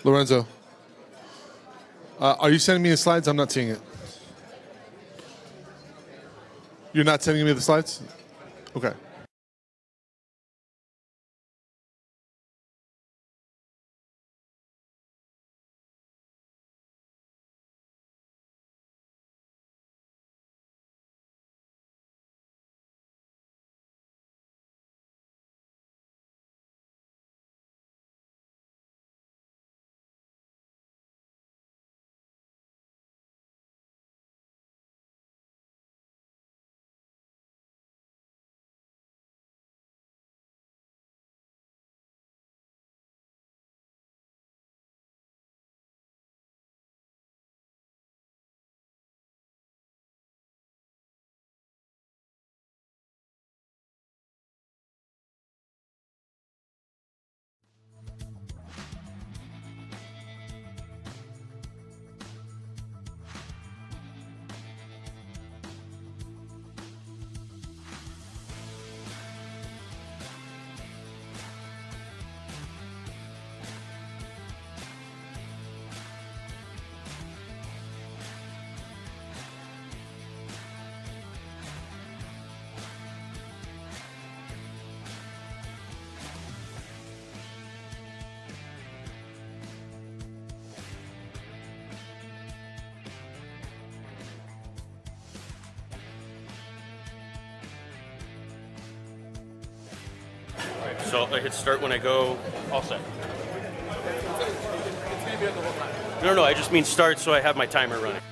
Lorenzo, are you sending me the slides? I'm not seeing it. You're not sending me the slides? Okay. So I hit start when I go all set. No, I just mean start so I have my timer running.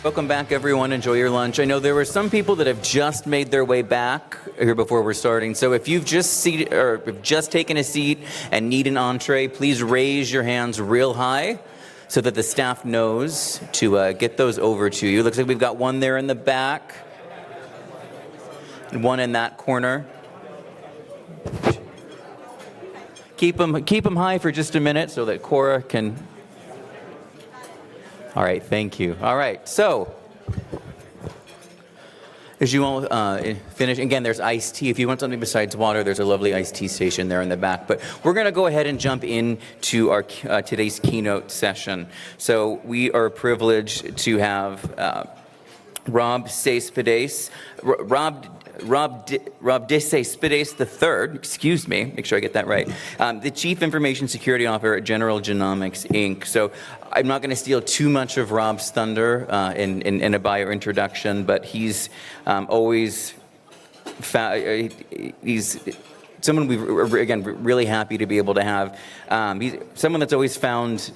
Welcome back, everyone. Enjoy your lunch. I know there were some people that have just made their way back here before we're starting. So if you've just taken a seat and need an entree, please raise your hands real high so that the staff knows to get those over to you. Looks like we've got one there in the back and one in that corner. Keep them high for just a minute so that Cora can. All right, thank you. All right, so as you all finish, again, there's iced tea. If you want something besides water, there's a lovely iced tea station there in the back. But we're going to go ahead and jump into our today's keynote session. So we are privileged to have Rob de Cespedes. Rob Rob de Cespedes III, excuse me, make sure I get that right, the Chief Information Security Officer at General Genomics Inc. So I'm not going to steal too much of Rob's thunder in a bio introduction, but he's always he's someone we're, again, really happy to be able to have. He's someone that's always found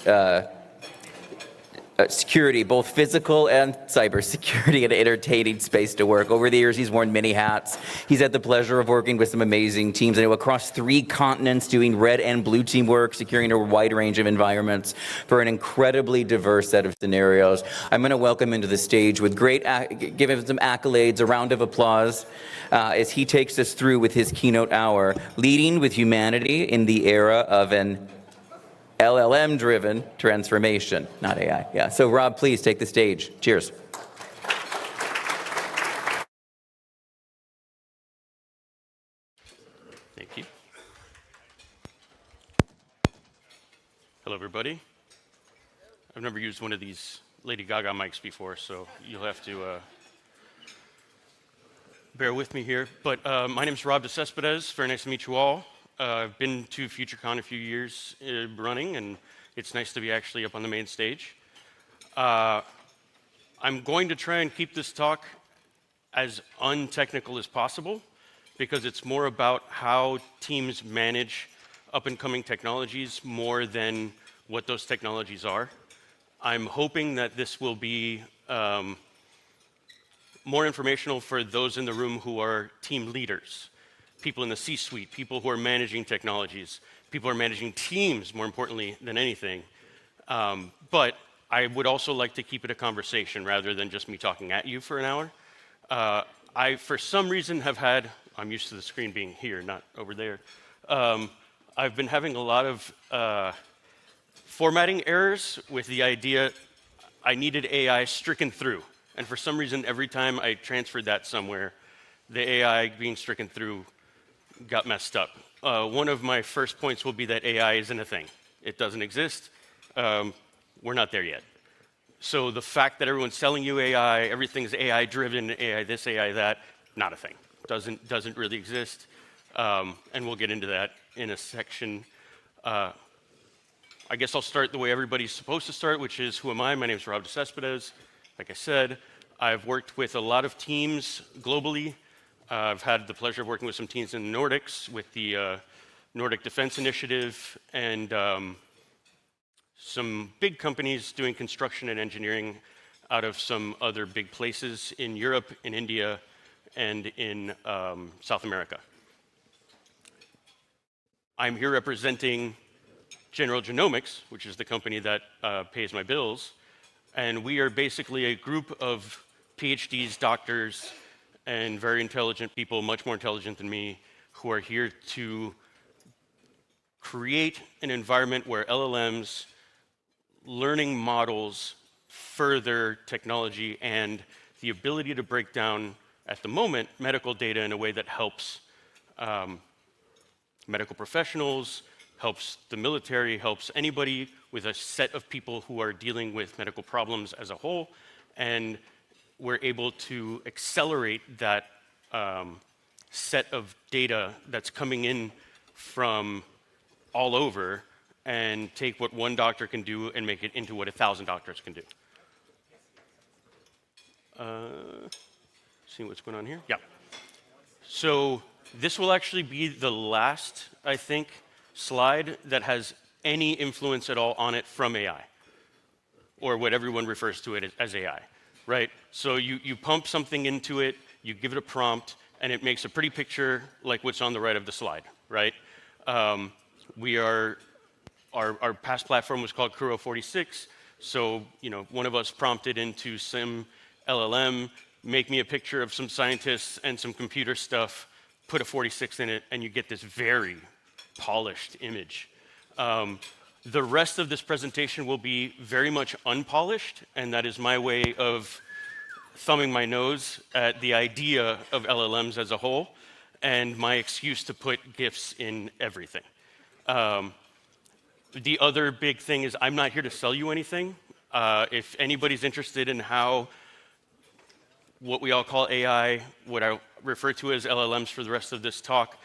security, both physical and cybersecurity, an entertaining space to work. Over the years, he's worn many hats. He's had the pleasure of working with some amazing teams, I know, across 3 continents, doing red and blue team work, securing a wide range of environments for an incredibly diverse set of scenarios. I'm going to welcome him to the stage with give him some accolades, a round of applause, as he takes us through with his keynote hour, leading with humanity in the era of an LLM-driven transformation, not AI. Yeah. So Rob, please take the stage. Cheers. Thank you. Hello, everybody. I've never used one of these Lady Gaga mics before, so you'll have to bear with me here. But my name is Rob de Cespedes. Very nice to meet you all. I've been to FutureCon a few years running, and it's nice to be actually up on the main stage. I'm going to try and keep this talk as untechnical as possible, because it's more about how teams manage up-and-coming technologies more than what those technologies are. I'm hoping that this will be more informational for those in the room who are team leaders, people in the C-suite, people who are managing technologies, people who are managing teams, more importantly than anything. But I would also like to keep it a conversation rather than just me talking at you for an hour. I, for some reason, I'm used to the screen being here, not over there. I've been having a lot of formatting errors with the idea I needed AI stricken through. And for some reason, every time I transferred that somewhere, the AI being stricken through got messed up. One of my first points will be that AI isn't a thing. It doesn't exist. We're not there yet. So the fact that everyone's selling you AI, everything's AI-driven, AI this, AI that, not a thing. Doesn't really exist. And we'll get into that in a section. I guess I'll start the way everybody's supposed to start, which is, who am I? My name is Rob de Cespedes. Like I said, I've worked with a lot of teams globally. I've had the pleasure of working with some teams in the Nordics with the Nordic Defense Initiative, and some big companies doing construction and engineering out of some other big places in Europe, in India, and in South America. I'm here representing General Genomics, which is the company that pays my bills, and we are basically a group of PhDs, doctors, and very intelligent people, much more intelligent than me, who are here to create an environment where LLMs, learning models, further technology, and the ability to break down, at the moment, medical data in a way that helps medical professionals, helps the military, helps anybody with a set of people who are dealing with medical problems as a whole, and we're able to accelerate that set of data that's coming in from all over and take what one doctor can do and make it into what 1,000 doctors can do. See what's going on here? Yeah. So this will actually be the last, I think, slide that has any influence at all on it from AI, or what everyone refers to it as AI. Right? So you pump something into it, you give it a prompt, and it makes a pretty picture like what's on the right of the slide, right? Our past platform was called Kuro 46, so one of us prompted into some LLM, make me a picture of some scientists and some computer stuff, put a 46 in it, and you get this very polished image. The rest of this presentation will be very much unpolished, and that is my way of thumbing my nose at the idea of LLMs as a whole, and my excuse to put GIFs in everything. The other big thing is I'm not here to sell you anything. If anybody's interested in how what we all call AI, what refer to as LLMs for the rest of this talk,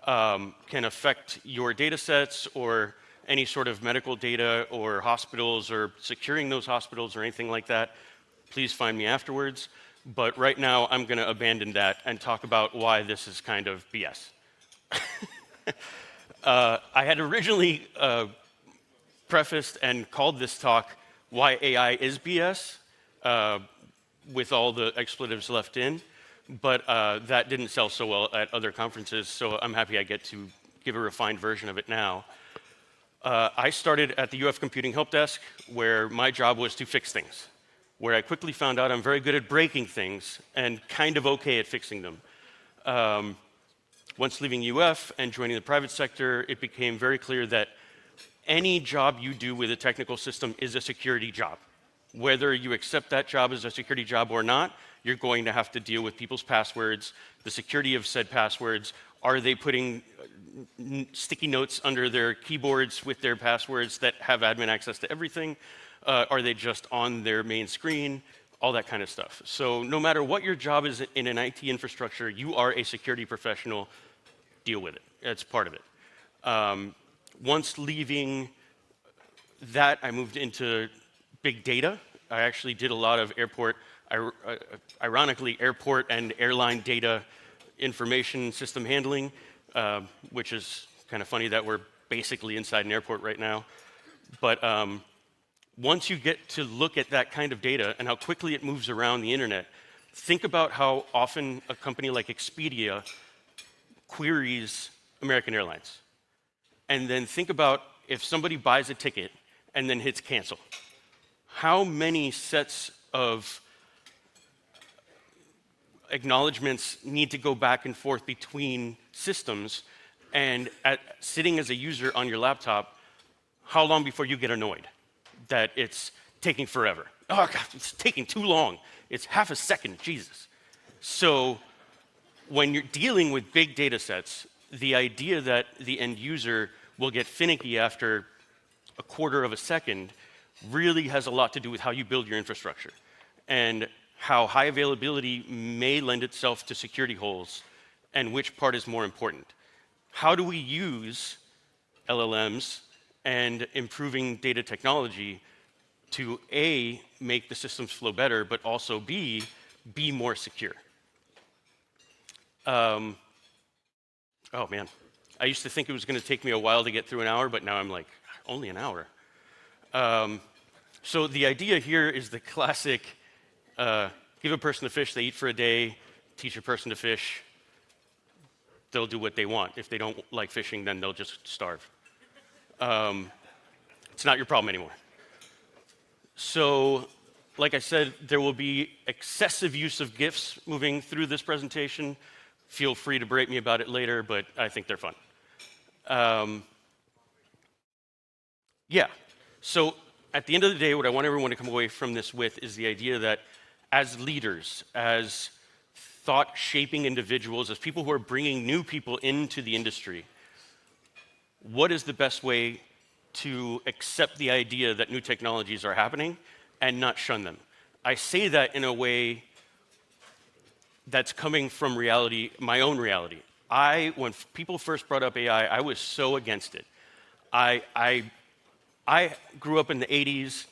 can affect your data sets or any sort of medical data or hospitals or securing those hospitals or anything like that, please find me afterwards. But right now, I'm going to abandon that and talk about why this is kind of BS. I had originally prefaced and called this talk Why AI is BS, with all the expletives left in, but that didn't sell so well at other conferences, so I'm happy I get to give a refined version of it now. I started at the UF Computing Help Desk, where my job was to fix things, where I quickly found out I'm very good at breaking things and kind of okay at fixing them. Once leaving UF and joining the private sector, it became very clear that any job you do with a technical system is a security job. Whether you accept that job as a security job or not, you're going to have to deal with people's passwords, the security of said passwords. Are they putting sticky notes under their keyboards with their passwords that have admin access to everything? Are they just on their main screen? All that kind of stuff. So no matter what your job is in an IT infrastructure, you are a security professional. Deal with it. It's part of it. Once leaving that, I moved into big data. I actually did a lot of ironically, airport and airline data information system handling, which is kind of funny that we're basically inside an airport right now. But once you get to look at that kind of data and how quickly it moves around the internet, think about how often a company like Expedia queries American Airlines. And then think about if somebody buys a ticket and then hits cancel. How many sets of acknowledgements need to go back and forth between systems? And sitting as a user on your laptop, how long before you get annoyed that it's taking forever? Oh God, it's taking too long. It's half a second, Jesus. So when you're dealing with big data sets, the idea that the end user will get finicky after a quarter of a second really has a lot to do with how you build your infrastructure and how high availability may lend itself to security holes and which part is more important. How do we use LLMs and improving data technology to A, make the systems flow better, but also B, be more secure? Oh man, I used to think it was going to take me a while to get through an hour, but now I'm like, only an hour. So the idea here is the classic, give a person a fish they eat for a day, teach a person to fish, they'll do what they want. If they don't like fishing, then they'll just starve. It's not your problem anymore. So, like I said, there will be excessive use of GIFs moving through this presentation. Feel free to berate me about it later, but I think they're fun. Yeah, so at the end of the day, what I want everyone to come away from this with is the idea that as leaders, as thought-shaping individuals, as people who are bringing new people into the industry, what is the best way to accept the idea that new technologies are happening and not shun them? I say that in a way that's coming from reality, my own reality. When people first brought up AI, I was so against it. I grew up in the 80s.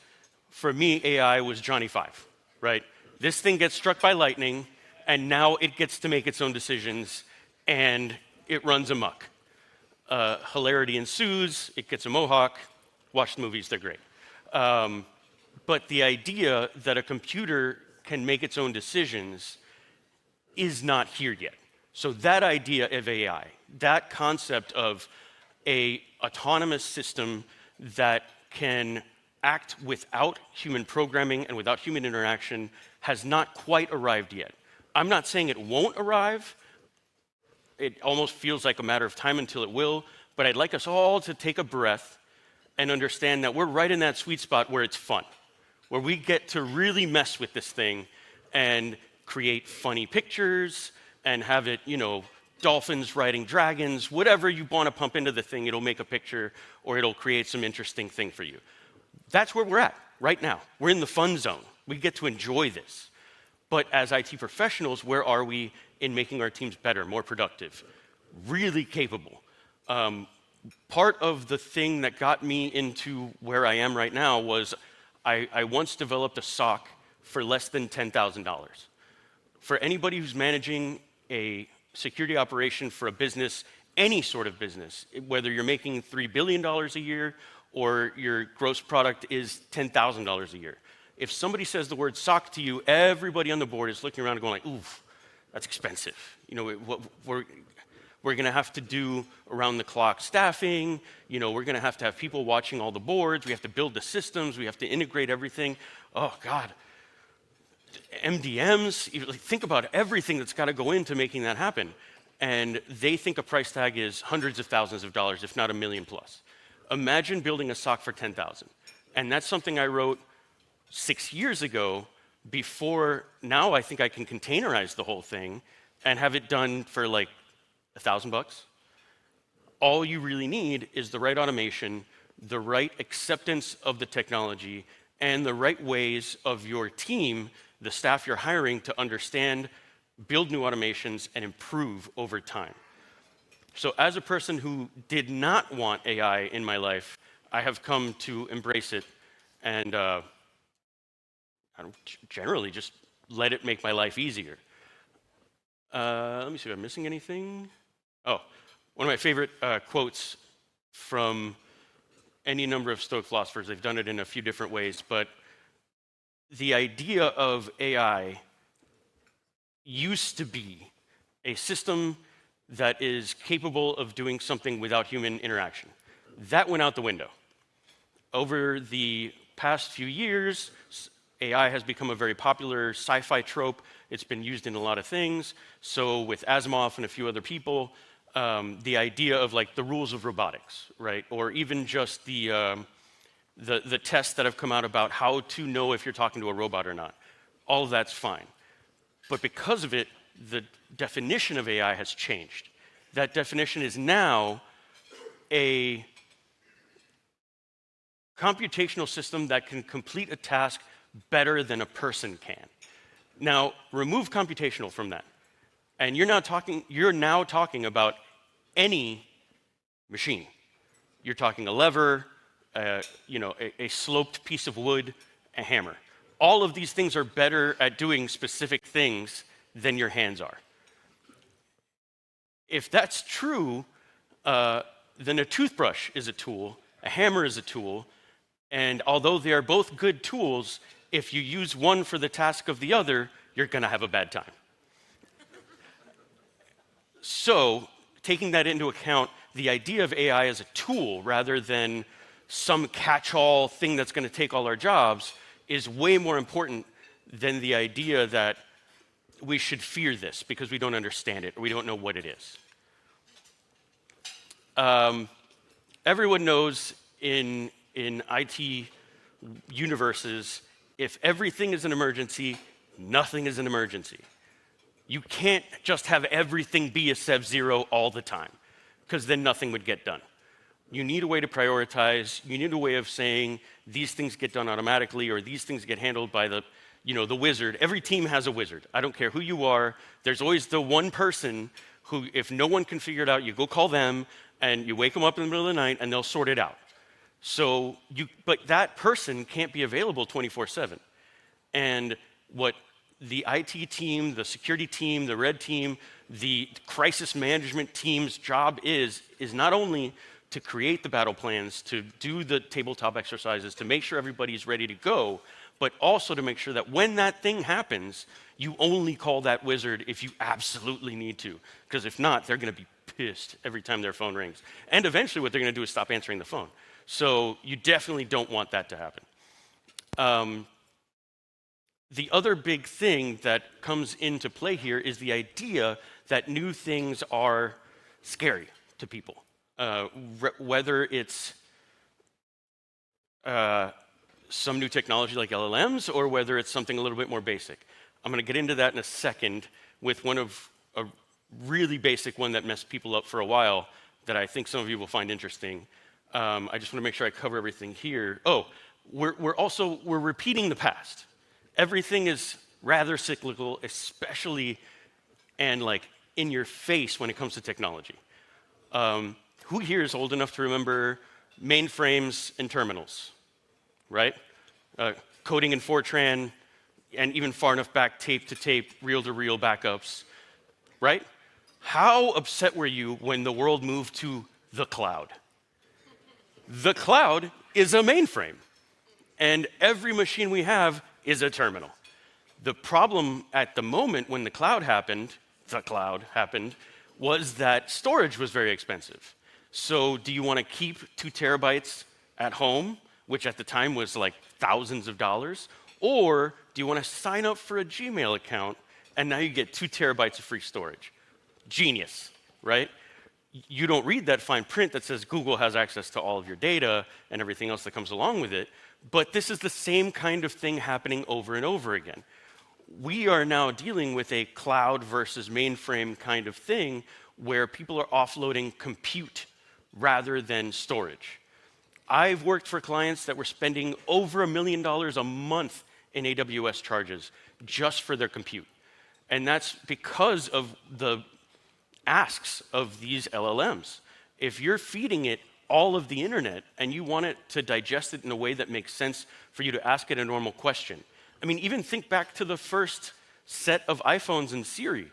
For me, AI was Johnny Five, right? This thing gets struck by lightning, and now it gets to make its own decisions, and it runs amok. Hilarity ensues, it gets a mohawk. Watch the movies, they're great. But the idea that a computer can make its own decisions is not here yet. So that idea of AI, that concept of an autonomous system that can act without human programming and without human interaction has not quite arrived yet. I'm not saying it won't arrive. It almost feels like a matter of time until it will, but I'd like us all to take a breath and understand that we're right in that sweet spot where it's fun, where we get to really mess with this thing and create funny pictures and have it, dolphins riding dragons, whatever you want to pump into the thing, it'll make a picture or it'll create some interesting thing for you. That's where we're at right now. We're in the fun zone. We get to enjoy this. But as IT professionals, where are we in making our teams better, more productive, really capable. Part of the thing that got me into where I am right now was I once developed a SOC for less than $10,000. For anybody who's managing a security operation for a business, any sort of business, whether you're making $3 billion a year or your gross product is $10,000 a year. If somebody says the word SOC to you, everybody on the board is looking around and going like, oof, that's expensive. You know, we're going to have to do around-the-clock staffing. You know, we're going to have people watching all the boards. We have to build the systems. We have to integrate everything. Oh, God. MDMs. Think about everything that's got to go into making that happen. And they think a price tag is hundreds of thousands of dollars, if not $1 million plus. Imagine building a SOC for $10,000. And that's something I wrote 6 years ago before. Now I think I can containerize the whole thing and have it done for like $1,000. All you really need is the right automation, the right acceptance of the technology, and the right ways of your team, the staff you're hiring, to understand, build new automations, and improve over time. So as a person who did not want AI in my life, I have come to embrace it and generally just let it make my life easier. Let me see if I'm missing anything. Oh, one of my favorite quotes from any number of Stoic philosophers. They've done it in a few different ways, but the idea of AI used to be a system that is capable of doing something without human interaction. That went out the window. Over the past few years, AI has become a very popular sci-fi trope. It's been used in a lot of things. So with Asimov and a few other people, the idea of like the rules of robotics, right? Or even just the tests that have come out about how to know if you're talking to a robot or not. All of that's fine. But because of it, the definition of AI has changed. That definition is now a computational system that can complete a task better than a person can. Now, remove computational from that, and you're now talking about any machine. You're talking a lever, a sloped piece of wood, a hammer. All of these things are better at doing specific things than your hands are. If that's true, then a toothbrush is a tool, a hammer is a tool, and although they are both good tools, if you use one for the task of the other, you're going to have a bad time. So, taking that into account, the idea of AI as a tool rather than some catch-all thing that's going to take all our jobs is way more important than the idea that we should fear this because we don't understand it or we don't know what it is. Everyone knows in IT universes, if everything is an emergency, nothing is an emergency. You can't just have everything be a Sev Zero all the time, because then nothing would get done. You need a way to prioritize. You need a way of saying these things get done automatically or these things get handled by the wizard. Every team has a wizard. I don't care who you are. There's always the one person who, if no one can figure it out, you go call them and you wake them up in the middle of the night and they'll sort it out. But that person can't be available 24/7. And what the IT team, the security team, the red team, the crisis management team's job is not only to create the battle plans, to do the tabletop exercises, to make sure everybody's ready to go, but also to make sure that when that thing happens, you only call that wizard if you absolutely need to. Because if not, they're going to be pissed every time their phone rings. And eventually what they're going to do is stop answering the phone. So you definitely don't want that to happen. The other big thing that comes into play here is the idea that new things are scary to people. Whether it's some new technology like LLMs or whether it's something a little bit more basic. I'm going to get into that in a second with a really basic one that messed people up for a while that I think some of you will find interesting. I just want to make sure I cover everything here. Oh, we're repeating the past. Everything is rather cyclical, especially and like in your face when it comes to technology. Who here is old enough to remember mainframes and terminals, right? Coding in Fortran, and even far enough back, tape to tape, reel to reel backups, right? How upset were you when the world moved to the cloud? The cloud is a mainframe, and every machine we have is a terminal. The problem at the moment when the cloud happened, was that storage was very expensive. So do you want to keep 2 terabytes at home, which at the time was like thousands of dollars, or do you want to sign up for a Gmail account and now you get 2 terabytes of free storage? Genius, right? You don't read that fine print that says Google has access to all of your data and everything else that comes along with it, but this is the same kind of thing happening over and over again. We are now dealing with a cloud versus mainframe kind of thing where people are offloading compute rather than storage. I've worked for clients that were spending over $1 million a month in AWS charges just for their compute. And that's because of the asks of these LLMs. If you're feeding it all of the internet and you want it to digest it in a way that makes sense for you to ask it a normal question. I mean, even think back to the first set of iPhones and Siri.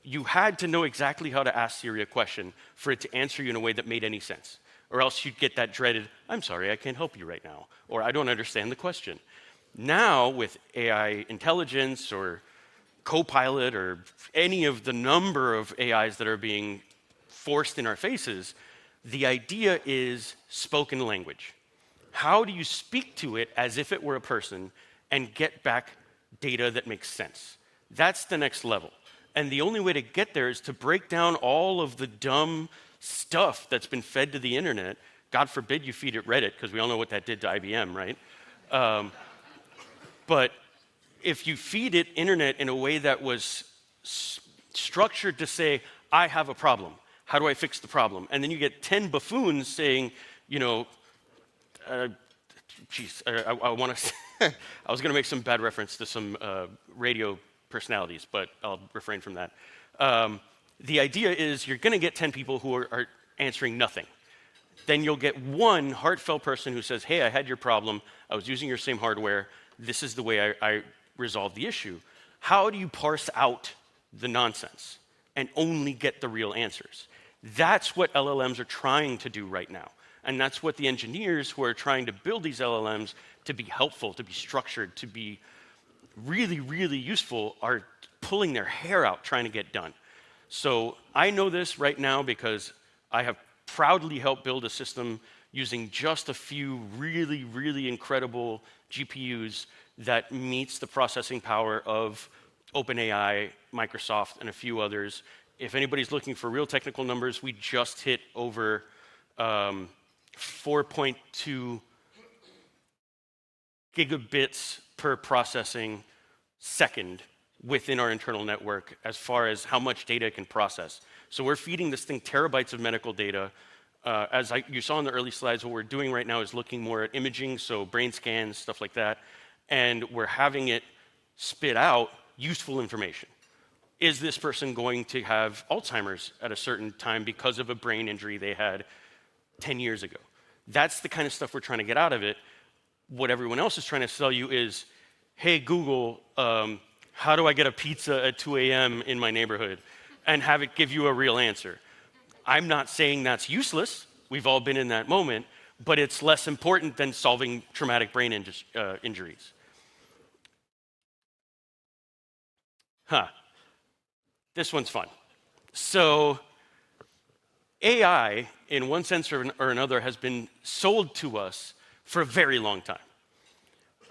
You had to know exactly how to ask Siri a question for it to answer you in a way that made any sense. Or else you'd get that dreaded, I'm sorry, I can't help you right now, or I don't understand the question. Now, with AI intelligence or Copilot or any of the number of AIs that are being forced in our faces, the idea is spoken language. How do you speak to it as if it were a person and get back data that makes sense? That's the next level. And the only way to get there is to break down all of the dumb stuff that's been fed to the internet. God forbid you feed it Reddit, because we all know what that did to IBM, right? But if you feed it internet in a way that was structured to say, I have a problem, how do I fix the problem? And then you get 10 buffoons saying, you know, I want to, I was going to make some bad reference to some radio personalities, but I'll refrain from that. The idea is you're going to get 10 people who are answering nothing. Then you'll get one heartfelt person who says, hey, I had your problem. I was using your same hardware. This is the way I resolved the issue. How do you parse out the nonsense and only get the real answers? That's what LLMs are trying to do right now. And that's what the engineers who are trying to build these LLMs to be helpful, to be structured, to be really, really useful are pulling their hair out trying to get done. So I know this right now because I have proudly helped build a system using just a few really, really incredible GPUs that meets the processing power of OpenAI, Microsoft, and a few others. If anybody's looking for real technical numbers, we just hit over 4.2 gigabits per processing second within our internal network as far as how much data it can process. So we're feeding this thing terabytes of medical data. You saw in the early slides, what we're doing right now is looking more at imaging, so brain scans, stuff like that, and we're having it spit out useful information. Is this person going to have Alzheimer's at a certain time because of a brain injury they had 10 years ago? That's the kind of stuff we're trying to get out of it. What everyone else is trying to sell you is, hey, Google, how do I get a pizza at 2 a.m. in my neighborhood? And have it give you a real answer. I'm not saying that's useless. We've all been in that moment. But it's less important than solving traumatic brain injuries. This one's fun. So AI, in one sense or another, has been sold to us for a very long time.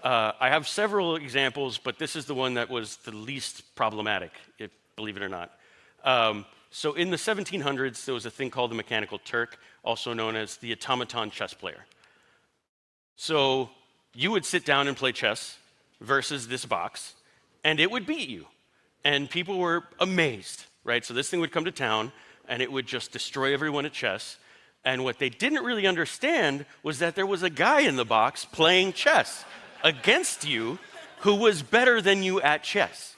I have several examples, but this is the one that was the least problematic, believe it or not. So in the 1700s, there was a thing called the Mechanical Turk, also known as the automaton chess player. So you would sit down and play chess versus this box, and it would beat you. And people were amazed, right? So this thing would come to town, and it would just destroy everyone at chess. And what they didn't really understand was that there was a guy in the box playing chess against you who was better than you at chess.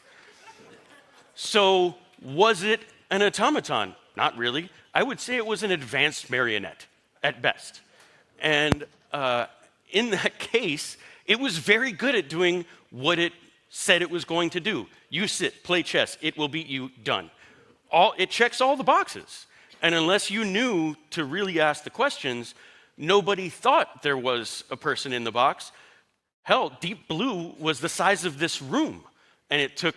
So Was it an automaton? Not really. I would say it was an advanced marionette at best. And in that case, it was very good at doing what it said it was going to do. You sit, play chess, it will beat you, done. It checks all the boxes. And unless you knew to really ask the questions, nobody thought there was a person in the box. Hell, Deep Blue was the size of this room, and it took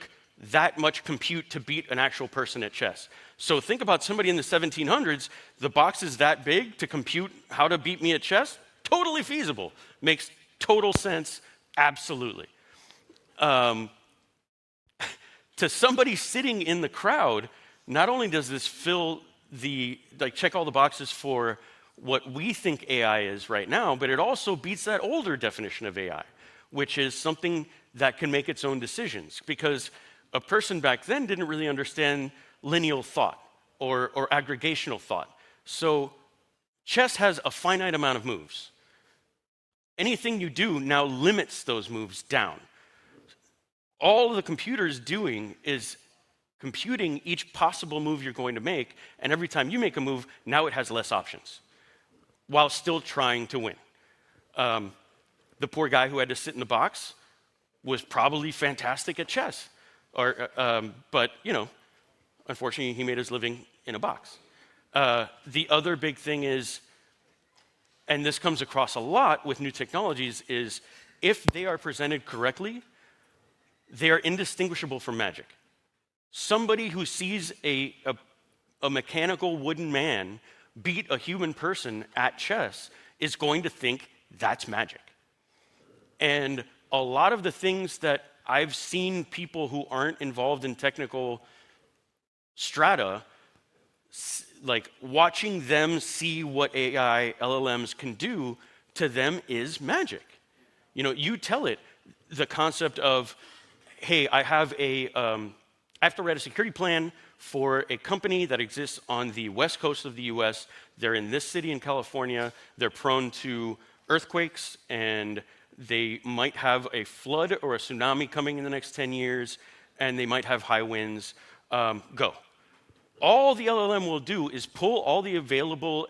that much compute to beat an actual person at chess. So think about somebody in the 1700s, the box is that big to compute how to beat me at chess? Totally feasible. Makes total sense, absolutely. To somebody sitting in the crowd, not only does this check all the boxes for what we think AI is right now, but it also beats that older definition of AI, which is something that can make its own decisions. Because a person back then didn't really understand lineal thought or aggregational thought. So chess has a finite amount of moves. Anything you do now limits those moves down. All the computer is doing is computing each possible move you're going to make, and every time you make a move, now it has less options, while still trying to win. The poor guy who had to sit in the box was probably fantastic at chess, but unfortunately, he made his living in a box. The other big thing is, and this comes across a lot with new technologies, is if they are presented correctly, they are indistinguishable from magic. Somebody who sees a mechanical wooden man beat a human person at chess is going to think that's magic. And a lot of the things that I've seen people who aren't involved in technical strata, like watching them see what AI LLMs can do, to them is magic. You tell it the concept of, hey, I have to write a security plan for a company that exists on the west coast of the US. They're in this city in California. They're prone to earthquakes, and they might have a flood or a tsunami coming in the next 10 years, and they might have high winds. Go. All the LLM will do is pull all the available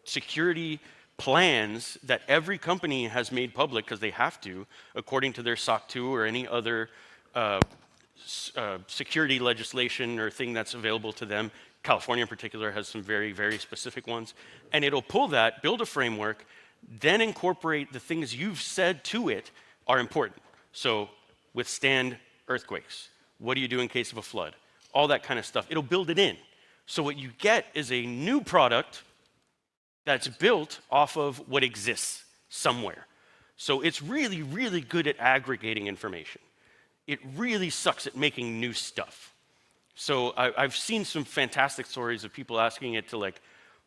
security plans that every company has made public, because they have to, according to their SOC 2 or any other security legislation or thing that's available to them. California in particular has some very, very specific ones. And it'll pull that, build a framework, then incorporate the things you've said to it are important. So withstand earthquakes. What do you do in case of a flood? All that kind of stuff. It'll build it in. So what you get is a new product that's built off of what exists somewhere. So it's really, really good at aggregating information. It really sucks at making new stuff. So I've seen some fantastic stories of people asking it to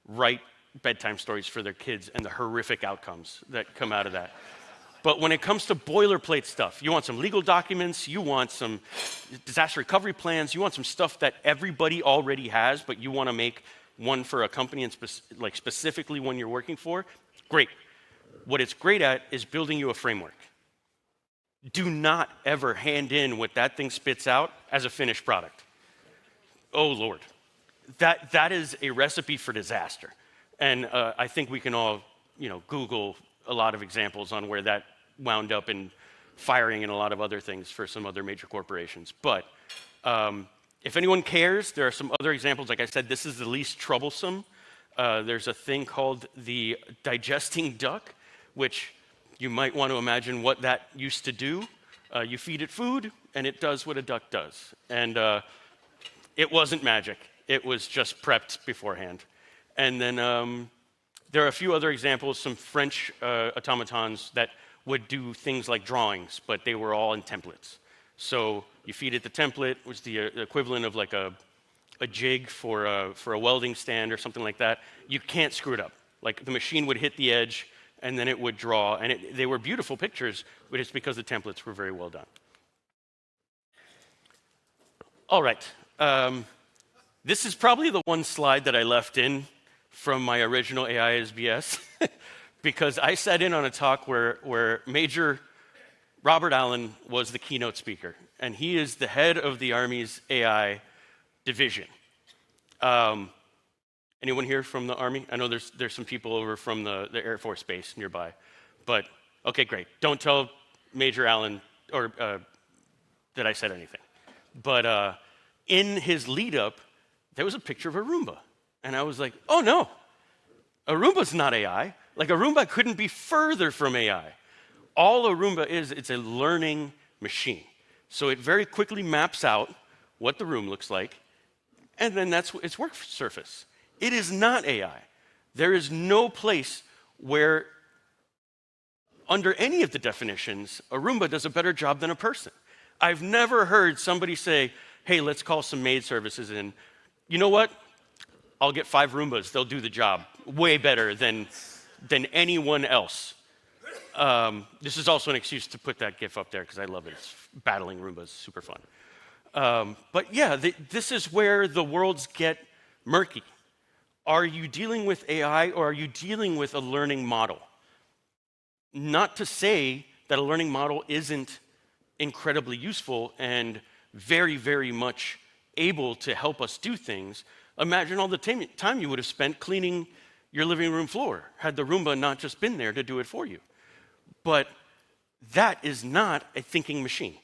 write bedtime stories for their kids and the horrific outcomes that come out of that. But when it comes to boilerplate stuff, you want some legal documents, you want some disaster recovery plans, you want some stuff that everybody already has, but you want to make one for a company and specifically one you're working for, great. What it's great at is building you a framework. Do not ever hand in what that thing spits out as a finished product. Oh, Lord. That is a recipe for disaster. And I think we can all, Google a lot of examples on where that wound up in firing and a lot of other things for some other major corporations. But if anyone cares, there are some other examples. Like I said, this is the least troublesome. There's a thing called the digesting duck, which you might want to imagine what that used to do. You feed it food, and it does what a duck does. And it wasn't magic. It was just prepped beforehand. And then there are a few other examples, some French automatons that would do things like drawings, but they were all in templates. So you feed it the template, which is the equivalent of like a jig for a welding stand or something like that. You can't screw it up. Like the machine would hit the edge, and then it would draw. And they were beautiful pictures, but it's because the templates were very well done. All right. This is probably the one slide that I left in from my original AI is BS, because I sat in on a talk where Major Robert Allen was the keynote speaker, and he is the head of the Army's AI division. Anyone here from the Army? I know there's some people over from the Air Force Base nearby. But, okay, great. Don't tell Major Allen or that I said anything. But in his lead-up, there was a picture of a Roomba. And I was like, oh, no. A Roomba's not AI. Like, a Roomba couldn't be further from AI. All a Roomba is, it's a learning machine. So it very quickly maps out what the room looks like, and then that's its work surface. It is not AI. There is no place where, under any of the definitions, a Roomba does a better job than a person. I've never heard somebody say, hey, let's call some maid services in. You know what? I'll get 5 Roombas. They'll do the job way better than anyone else. This is also an excuse to put that GIF up there because I love it. It's battling Roombas, super fun. But yeah, this is where the worlds get murky. Are you dealing with AI or are you dealing with a learning model? Not to say that a learning model isn't incredibly useful and very, very much able to help us do things. Imagine all the time you would have spent cleaning your living room floor had the Roomba not just been there to do it for you. But that is not a thinking machine.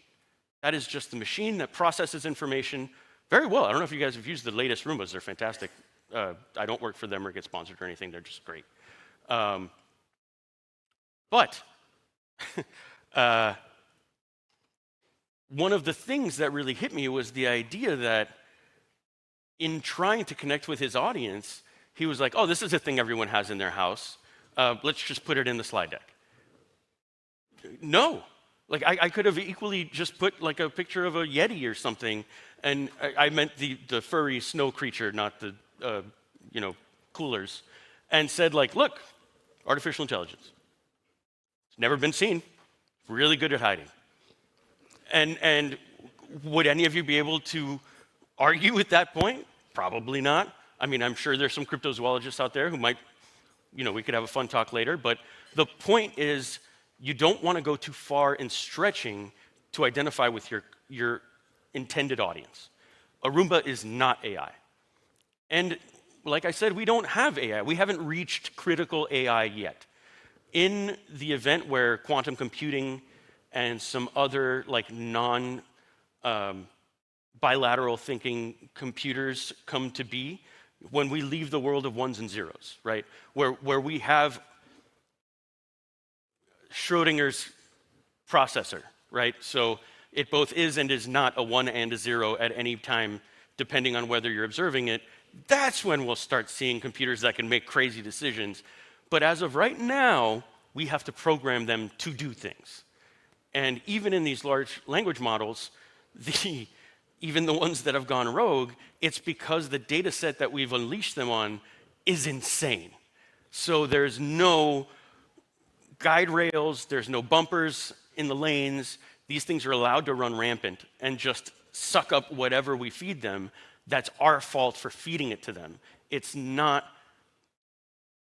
That is just the machine that processes information very well. I don't know if you guys have used the latest Roombas. They're fantastic. I don't work for them or get sponsored or anything. They're just great. But one of the things that really hit me was the idea that in trying to connect with his audience, he was like, oh, this is a thing everyone has in their house. Let's just put it in the slide deck. No. Like, I could have equally just put like a picture of a Yeti or something, and I meant the furry snow creature, not the coolers, and said like, look, artificial intelligence. It's never been seen. Really good at hiding. And would any of you be able to argue at that point? Probably not. I mean, I'm sure there's some cryptozoologists out there who might, we could have a fun talk later, but the point is, you don't want to go too far in stretching to identify with your intended audience. A Roomba is not AI. And like I said, we don't have AI. We haven't reached critical AI yet. In the event where quantum computing and some other like non-bilateral thinking computers come to be, when we leave the world of ones and zeros, right? Where we have Schrodinger's processor, right? So it both is and is not a 1 and a 0 at any time, depending on whether you're observing it. That's when we'll start seeing computers that can make crazy decisions. But as of right now, we have to program them to do things. And even in these large language models, even the ones that have gone rogue, it's because the data set that we've unleashed them on is insane. So there's no guide rails, there's no bumpers in the lanes. These things are allowed to run rampant and just suck up whatever we feed them. That's our fault for feeding it to them. It's not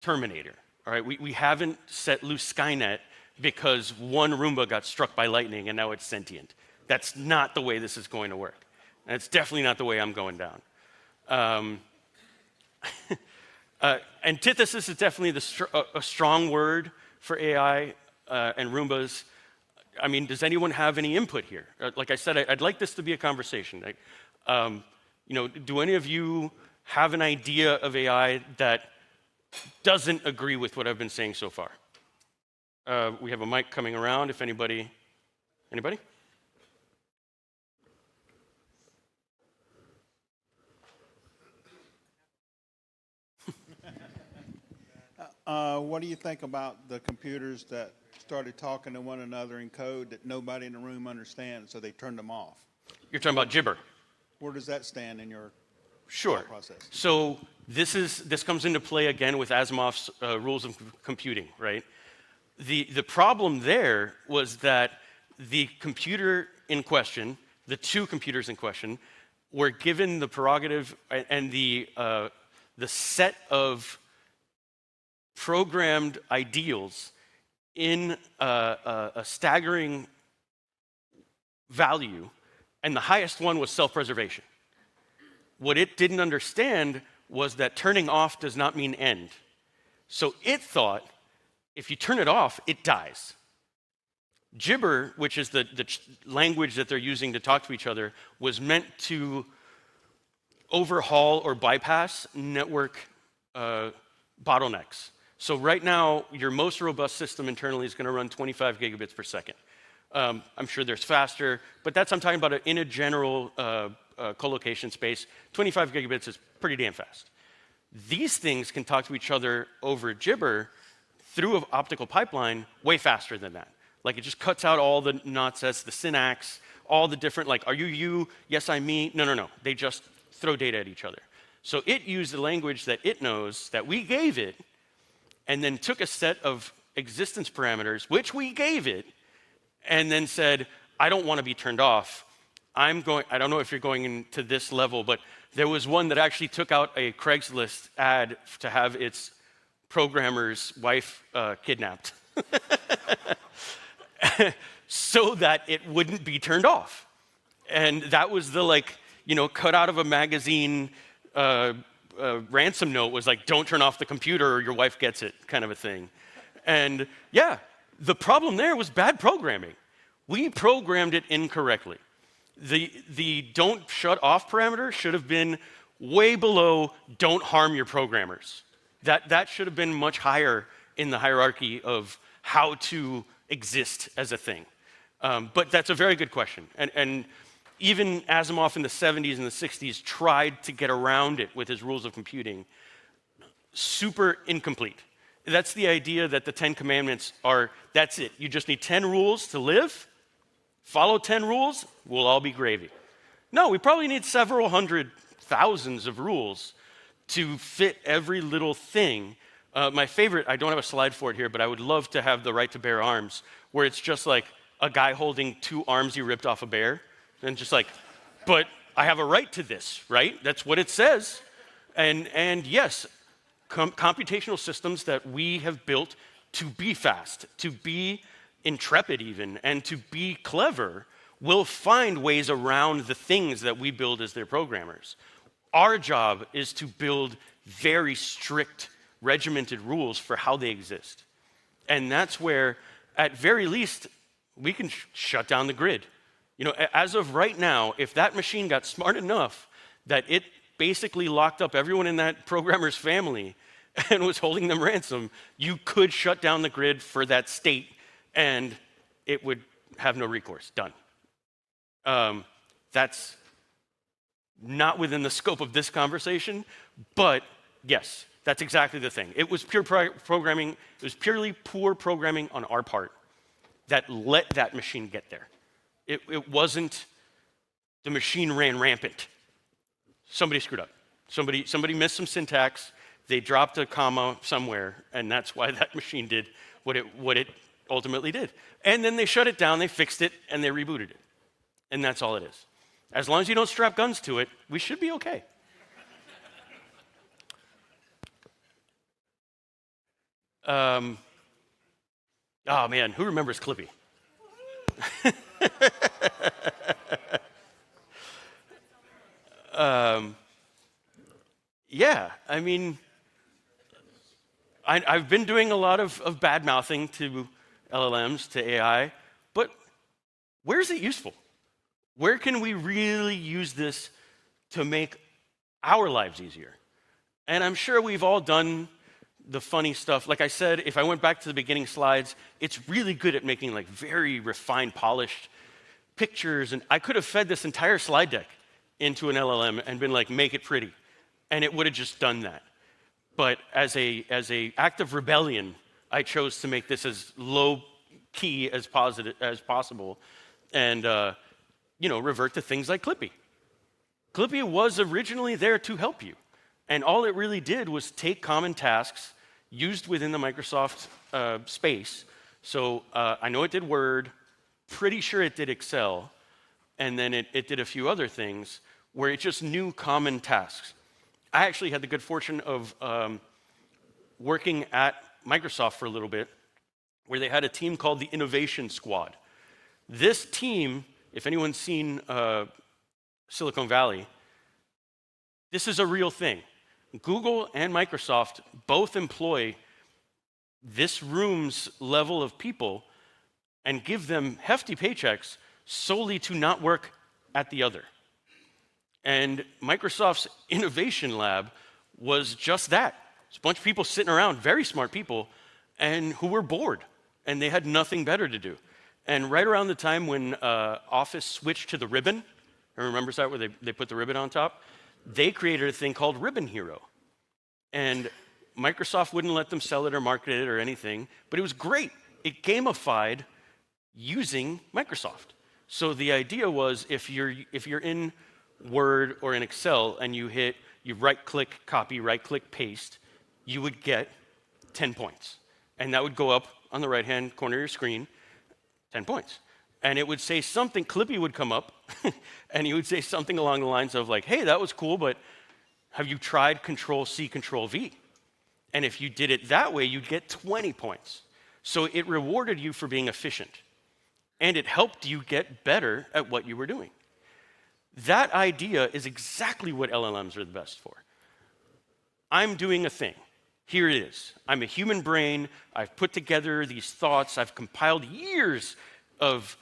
Terminator, all right? We haven't set loose Skynet because one Roomba got struck by lightning and now it's sentient. That's not the way this is going to work. And it's definitely not the way I'm going down. Antithesis is definitely a strong word for AI and Roombas. I mean, does anyone have any input here? Like I said, I'd like this to be a conversation. Do any of you have an idea of AI that doesn't agree with what I've been saying so far? We have a mic coming around if anybody? What do you think about the computers that started talking to one another in code that nobody in the room understands, so they turned them off? You're talking about Gibber. Where does that stand in your Sure. process? So this comes into play again with Asimov's rules of computing, right? The problem there was that the computer in question, the two computers in question, were given the prerogative and the set of programmed ideals in a staggering value, and the highest one was self-preservation. What it didn't understand was that turning off does not mean end. So it thought if you turn it off, it dies. Gibber, which is the language that they're using to talk to each other, was meant to overhaul or bypass network bottlenecks. So right now, your most robust system internally is going to run 25 gigabits per second. I'm sure there's faster, but I'm talking about in a general co-location space. 25 gigabits is pretty damn fast. These things can talk to each other over Gibber through an optical pipeline way faster than that. Like, it just cuts out all the nonsense, the syntax, all the different, like, are you you? Yes, I'm me. No. They just throw data at each other. So it used the language that it knows that we gave it, and then took a set of existence parameters, which we gave it, and then said, I don't want to be turned off. I don't know if you're going into this level, but there was one that actually took out a Craigslist ad to have its programmer's wife kidnapped so that it wouldn't be turned off. And that was the cut out of a magazine ransom note was like, don't turn off the computer or your wife gets it kind of a thing. And yeah, the problem there was bad programming. We programmed it incorrectly. The don't shut off parameter should have been way below don't harm your programmers. That should have been much higher in the hierarchy of how to exist as a thing. But that's a very good question. And even Asimov in the 70s and the 60s tried to get around it with his rules of computing. Super incomplete. That's the idea that the 10 commandments are, that's it. You just need 10 rules to live. Follow 10 rules, we'll all be gravy. No, we probably need several hundred thousands of rules to fit every little thing. My favorite, I don't have a slide for it here, but I would love to have the right to bear arms, where it's just like a guy holding 2 arms he ripped off a bear, and just like, but I have a right to this, right? That's what it says. And yes, computational systems that we have built to be fast, to be intrepid even, and to be clever will find ways around the things that we build as their programmers. Our job is to build very strict, regimented rules for how they exist. And that's where, at very least, we can shut down the grid. As of right now, if that machine got smart enough that it basically locked up everyone in that programmer's family and was holding them ransom, you could shut down the grid for that state and it would have no recourse. Done. That's not within the scope of this conversation, but yes, that's exactly the thing. It was pure programming. It was purely poor programming on our part that let that machine get there. It wasn't the machine ran rampant. Somebody screwed up. Somebody missed some syntax. They dropped a comma somewhere, and that's why that machine did what it ultimately did. And then they shut it down, they fixed it, and they rebooted it. And that's all it is. As long as you don't strap guns to it, we should be okay. Oh man, who remembers Clippy? Yeah, I mean, I've been doing a lot of bad-mouthing to LLMs, to AI, but where is it useful? Where can we really use this to make our lives easier? And I'm sure we've all done the funny stuff. Like I said, if I went back to the beginning slides, it's really good at making like very refined, polished pictures. And I could have fed this entire slide deck into an LLM and been like, make it pretty. And it would have just done that. But as a act of rebellion, I chose to make this as low key as possible and revert to things like Clippy. Clippy was originally there to help you. And all it really did was take common tasks used within the Microsoft space. So I know it did Word, pretty sure it did Excel, and then it did a few other things where it just knew common tasks. I actually had the good fortune of working at Microsoft for a little bit, where they had a team called the Innovation Squad. This team, if anyone's seen Silicon Valley, This is a real thing. Google and Microsoft both employ this room's level of people and give them hefty paychecks solely to not work at the other. And Microsoft's innovation lab was just that. It's a bunch of people sitting around, very smart people, and who were bored, and they had nothing better to do. And right around the time when Office switched to the ribbon, everyone remembers that, where they put the ribbon on top? They created a thing called Ribbon Hero. And Microsoft wouldn't let them sell it or market it or anything, but it was great. It gamified using Microsoft. So the idea was if you're in Word or in Excel and you right-click copy, right-click paste, you would get 10 points. And that would go up on the right-hand corner of your screen, 10 points. And it would say something, Clippy would come up, and he would say something along the lines of like, hey, that was cool, but have you tried Control-C, Control-V? And if you did it that way, you'd get 20 points. So it rewarded you for being efficient. And it helped you get better at what you were doing. That idea is exactly what LLMs are the best for. I'm doing a thing. Here it is. I'm a human brain. I've put together these thoughts. I've compiled years of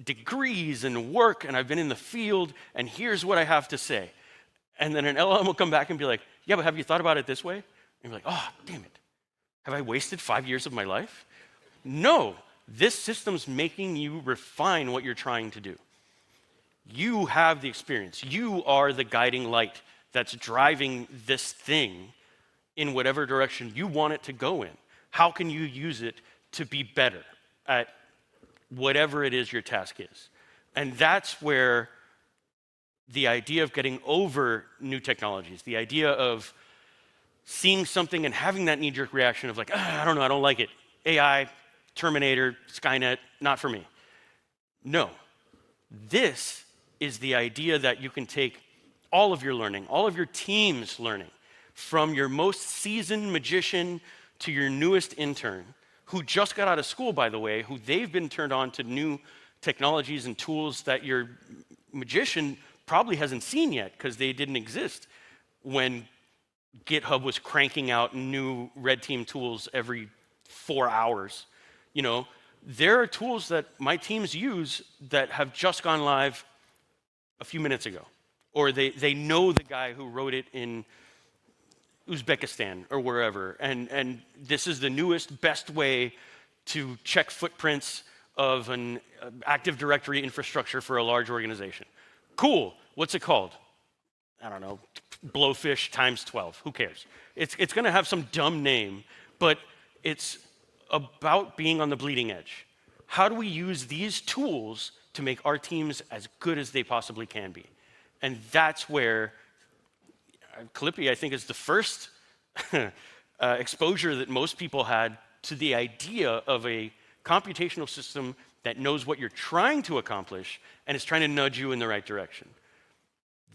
degrees and work, and I've been in the field, and here's what I have to say. And then an LLM will come back and be like, yeah, but have you thought about it this way? And you're like, oh, damn it. Have I wasted 5 years of my life? No. This system's making you refine what you're trying to do. You have the experience. You are the guiding light that's driving this thing in whatever direction you want it to go in. How can you use it to be better at whatever it is your task is? And that's where the idea of getting over new technologies, the idea of seeing something and having that knee-jerk reaction of like, I don't know, I don't like it. AI, Terminator, Skynet, not for me. No. This is the idea that you can take all of your learning, all of your team's learning, from your most seasoned magician to your newest intern, who just got out of school, by the way, who they've been turned on to new technologies and tools that your magician probably hasn't seen yet because they didn't exist when GitHub was cranking out new red team tools every 4 hours. You know, there are tools that my teams use that have just gone live a few minutes ago, or they know the guy who wrote it in Uzbekistan or wherever, and this is the newest, best way to check footprints of an Active Directory infrastructure for a large organization. Cool. What's it called? I don't know. Blowfish times 12. Who cares? It's going to have some dumb name, but it's about being on the bleeding edge. How do we use these tools to make our teams as good as they possibly can be? And that's where Clippy, I think, is the first exposure that most people had to the idea of a computational system that knows what you're trying to accomplish and is trying to nudge you in the right direction.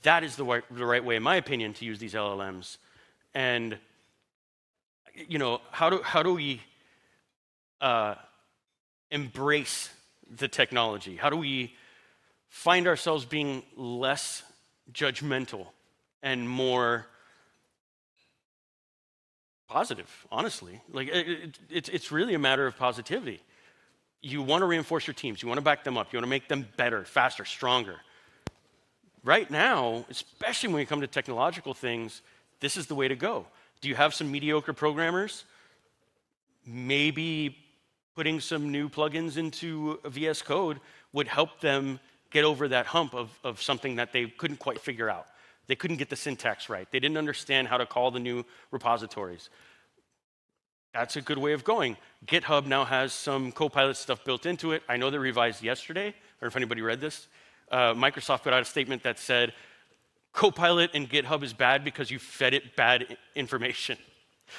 That is the right way, in my opinion, to use these LLMs. And, you know, how do we embrace the technology? How do we find ourselves being less judgmental and more positive, honestly? Like, it's really a matter of positivity. You want to reinforce your teams. You want to back them up. You want to make them better, faster, stronger. Right now, especially when you come to technological things, this is the way to go. Do you have some mediocre programmers? Maybe putting some new plugins into VS Code would help them get over that hump of something that they couldn't quite figure out. They couldn't get the syntax right. They didn't understand how to call the new repositories. That's a good way of going. GitHub now has some Copilot stuff built into it. I know they revised yesterday, or if anybody read this. Microsoft put out a statement that said, Copilot and GitHub is bad because you fed it bad information.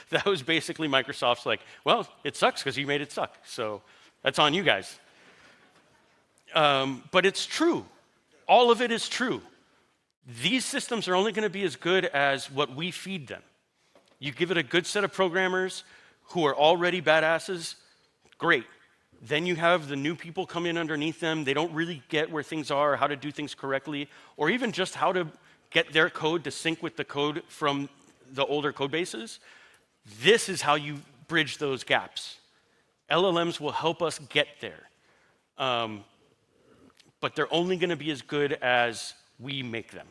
That was basically Microsoft's like, well, it sucks because you made it suck. So that's on you guys. But it's true. All of it is true. These systems are only going to be as good as what we feed them. You give it a good set of programmers who are already badasses, great. Then you have the new people come in underneath them. They don't really get where things are, how to do things correctly, or even just how to get their code to sync with the code from the older code bases, this is how you bridge those gaps. LLMs will help us get there. But they're only going to be as good as we make them.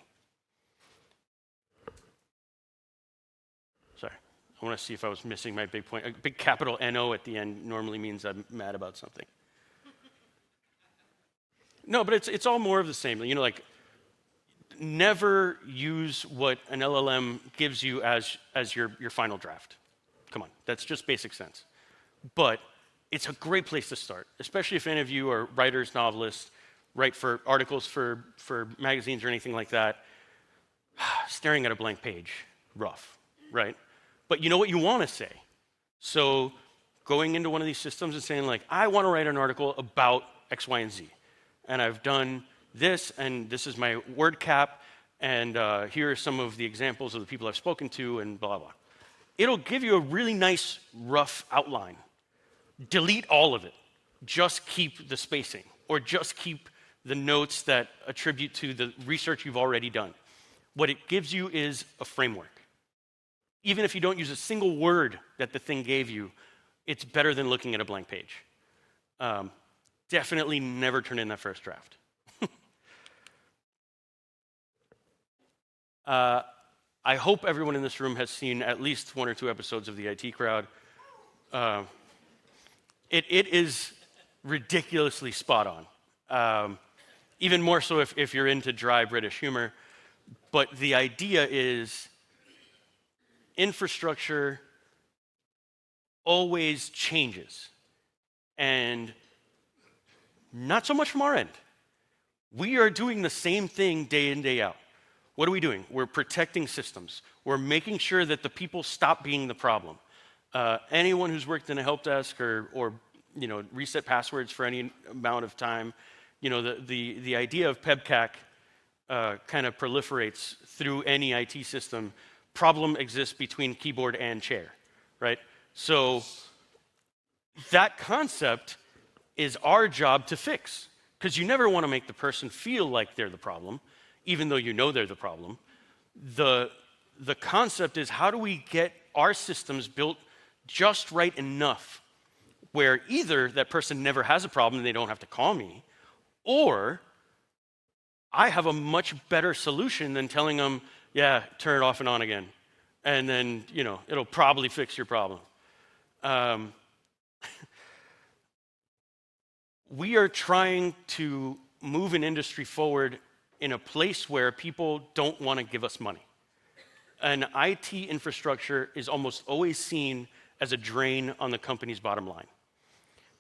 Sorry, I want to see if I was missing my big point. A big capital NO at the end normally means I'm mad about something. No, but it's all more of the same. You know, like, never use what an LLM gives you as your final draft. Come on, that's just basic sense. But it's a great place to start, especially if any of you are writers, novelists, write for articles for magazines or anything like that. Staring at a blank page, rough, right? But you know what you want to say. So going into one of these systems and saying, like, I want to write an article about X, Y, and Z. And I've done this, and this is my word cap, and here are some of the examples of the people I've spoken to, and blah, blah. It'll give you a really nice, rough outline. Delete all of it. Just keep the spacing, or just keep the notes that attribute to the research you've already done. What it gives you is a framework. Even if you don't use a single word that the thing gave you, it's better than looking at a blank page. Definitely never turn in that first draft. I hope everyone in this room has seen at least 1 or 2 episodes of the IT Crowd. It is ridiculously spot on. Even more so if you're into dry British humor. But the idea is infrastructure always changes. And not so much from our end. We are doing the same thing day in, day out. What are we doing? We're protecting systems. We're making sure that the people stop being the problem. Anyone who's worked in a help desk or you know, reset passwords for any amount of time, you know, the idea of PEBCAC kind of proliferates through any IT system. Problem exists between keyboard and chair, right? So that concept is our job to fix, because you never want to make the person feel like they're the problem, even though you know they're the problem. The concept is, how do we get our systems built just right enough where either that person never has a problem and they don't have to call me, or I have a much better solution than telling them, yeah, turn it off and on again, and then, you know, it'll probably fix your problem. We are trying to move an industry forward in a place where people don't want to give us money. An IT infrastructure is almost always seen as a drain on the company's bottom line.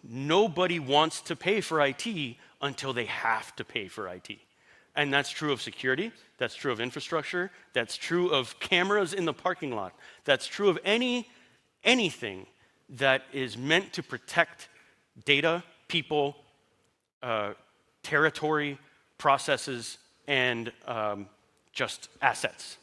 Nobody wants to pay for IT until they have to pay for IT. And that's true of security, that's true of infrastructure, that's true of cameras in the parking lot, that's true of anything that is meant to protect data, people, territory, processes, and just assets.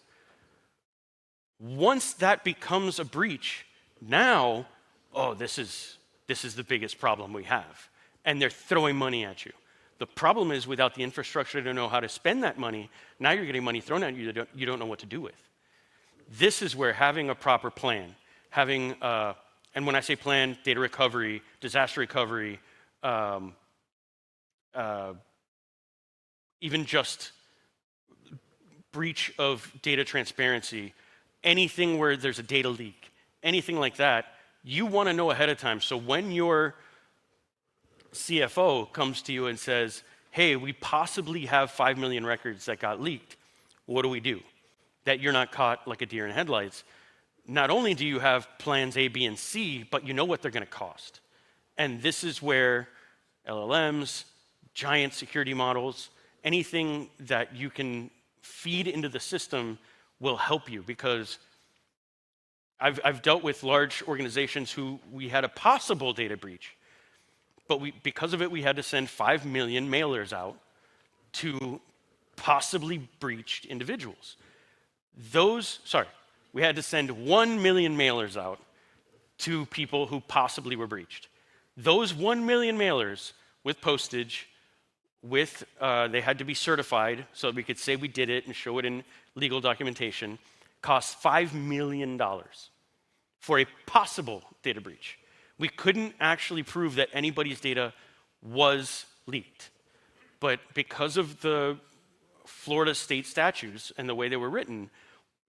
Once that becomes a breach, now, oh, this is the biggest problem we have. And they're throwing money at you. The problem is, without the infrastructure to know how to spend that money, now you're getting money thrown at you that you don't know what to do with. This is where having a proper plan, having, and when I say plan, data recovery, disaster recovery, even just breach of data transparency, anything where there's a data leak, anything like that, you want to know ahead of time. So when your CFO comes to you and says, hey, we possibly have 5 million records that got leaked, what do we do? That you're not caught like a deer in headlights. Not only do you have plans A, B, and C, but you know what they're going to cost. And this is where LLMs, giant security models, anything that you can feed into the system will help you, because I've dealt with large organizations who we had a possible data breach, but because of it, we had to send 5 million mailers out to possibly breached individuals. We had to send 1 million mailers out to people who possibly were breached. Those 1 million mailers with postage, they had to be certified so that we could say we did it and show it in legal documentation costs $5 million for a possible data breach. We couldn't actually prove that anybody's data was leaked. But because of the Florida state statutes and the way they were written,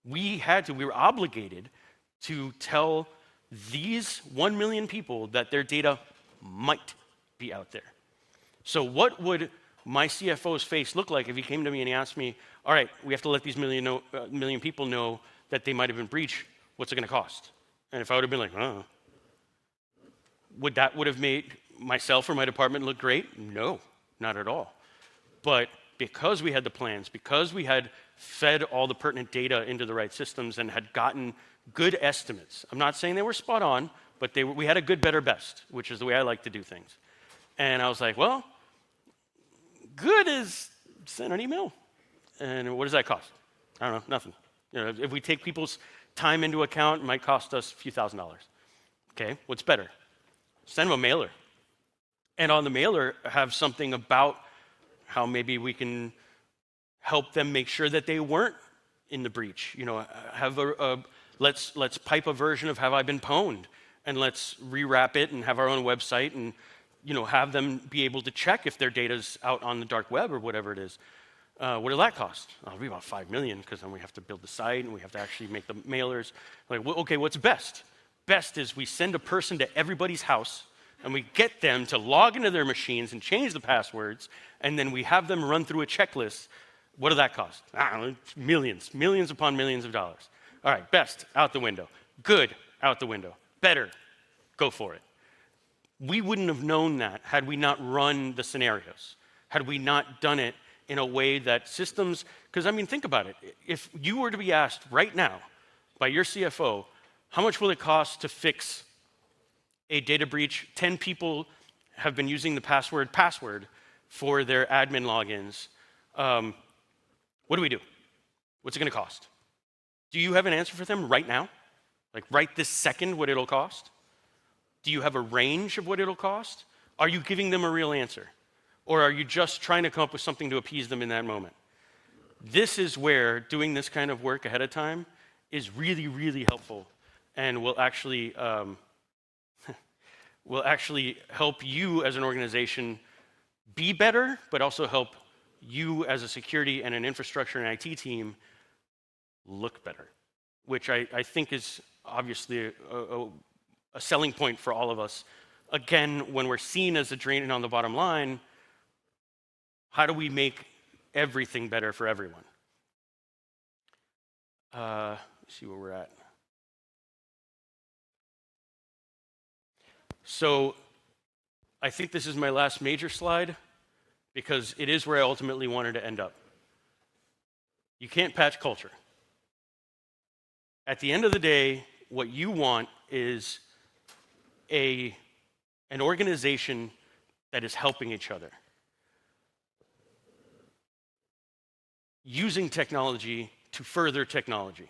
we were obligated to tell these 1 million people that their data might be out there. So what would my CFO's face look like if he came to me and he asked me, all right, we have to let these million people know that they might have been breached, what's it gonna cost? And if I would have been like, would have made myself or my department look great? No, not at all. But because we had the plans, because we had fed all the pertinent data into the right systems and had gotten good estimates, I'm not saying they were spot on, but we had a good, better, best, which is the way I like to do things. And I was like, well, good is send an email. And what does that cost? I don't know, nothing. You know, if we take people's time into account, it might cost us a few $1,000s. Okay, what's better? Send them a mailer. And on the mailer, have something about how maybe we can help them make sure that they weren't in the breach. You know, have let's pipe a version of Have I Been Pwned, and let's rewrap it and have our own website and, you know, have them be able to check if their data's out on the dark web or whatever it is. What will that cost? It'll be about $5 million, because then we have to build the site and we have to actually make the mailers. Like, okay, what's best? Best is we send a person to everybody's house and we get them to log into their machines and change the passwords, and then we have them run through a checklist. What did that cost? I don't know, millions upon millions of dollars. All right, best, out the window. Good, out the window. Better, go for it. We wouldn't have known that had we not run the scenarios, had we not done it in a way that systems, because I mean, think about it. If you were to be asked right now by your CFO, how much will it cost to fix a data breach? 10 people have been using the password for their admin logins. What do we do? What's it gonna cost? Do you have an answer for them right now? Like right this second, what it'll cost? Do you have a range of what it'll cost? Are you giving them a real answer? Or are you just trying to come up with something to appease them in that moment? This is where doing this kind of work ahead of time is really, really helpful, and will actually help you as an organization be better, but also help you as a security and an infrastructure and IT team look better, which I think is obviously a selling point for all of us. Again, when we're seen as a drain on the bottom line, how do we make everything better for everyone? Let's see where we're at. So I think this is my last major slide, because it is where I ultimately wanted to end up. You can't patch culture. At the end of the day, what you want is an organization that is helping each other, using technology to further technology.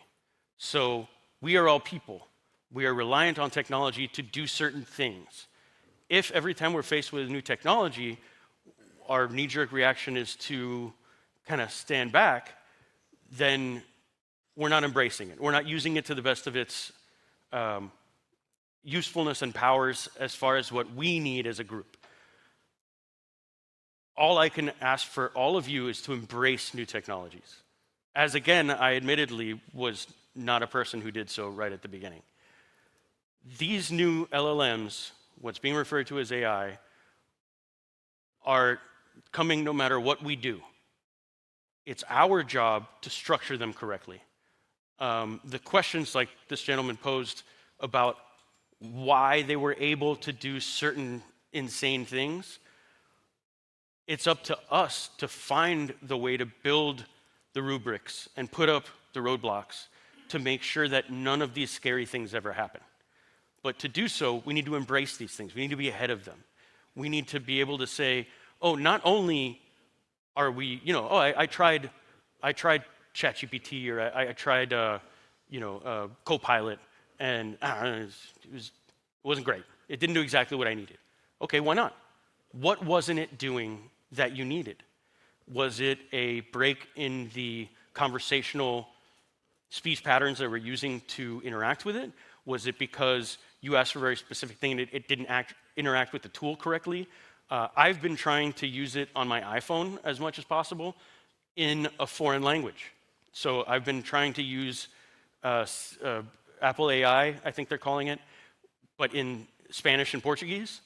So we are all people. We are reliant on technology to do certain things. If every time we're faced with new technology, our knee-jerk reaction is to kind of stand back, then we're not embracing it. We're not using it to the best of its usefulness and powers as far as what we need as a group. All I can ask for all of you is to embrace new technologies. As again, I admittedly was not a person who did so right at the beginning. These new LLMs, what's being referred to as AI, are coming no matter what we do. It's our job to structure them correctly. The questions like this gentleman posed about why they were able to do certain insane things, it's up to us to find the way to build the rubrics and put up the roadblocks to make sure that none of these scary things ever happen. But to do so, we need to embrace these things. We need to be ahead of them. We need to be able to say, oh, not only are we, I tried ChatGPT, or I tried, Copilot, and it wasn't great. It didn't do exactly what I needed. Okay, why not? What wasn't it doing that you needed? Was it a break in the conversational speech patterns that we're using to interact with it? Was it because you asked for a very specific thing and it didn't interact with the tool correctly? I've been trying to use it on my iPhone as much as possible in a foreign language. So I've been trying to use Apple AI, I think they're calling it, but in Spanish and Portuguese.